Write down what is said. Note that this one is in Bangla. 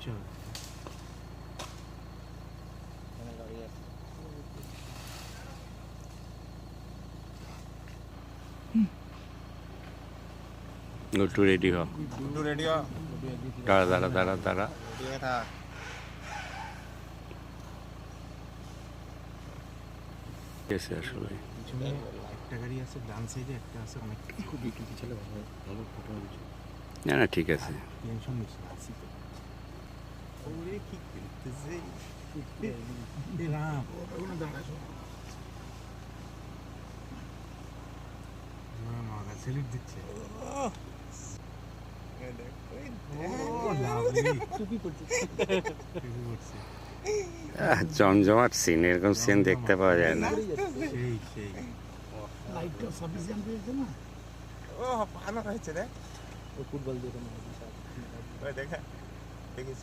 বসে হবে। গুড্ডু রেডি হ। গুড্ডু রেডি হ। দাঁড়া দাঁড়া দাঁড়া দাঁড়া। রেডি থাক। কেসে আসলে পিছনে একটা গাড়ি আছে, ডান সাইডে একটা আছে, অনেক খুব একটু পিছনে ভালো ফটো হবে। না না ঠিক আছে। টেনশন নিস না, আসি তো। ওরে কি করতেছে এ রাম, ওখানে দাঁড়াস না, মারা সেলিট দিচ্ছে। ও লাভলি টুপি করছে, টুপি করছে। জমজমাট সিন, এরকম সিন দেখতে পাওয়া যায় না। সেই সেই লাইটটা সাফিসিয়েন্ট হয়েছে না? ও ভালো হয়েছে রে। ও ফুটবল দেখে না, ওই দেখা দেখিস।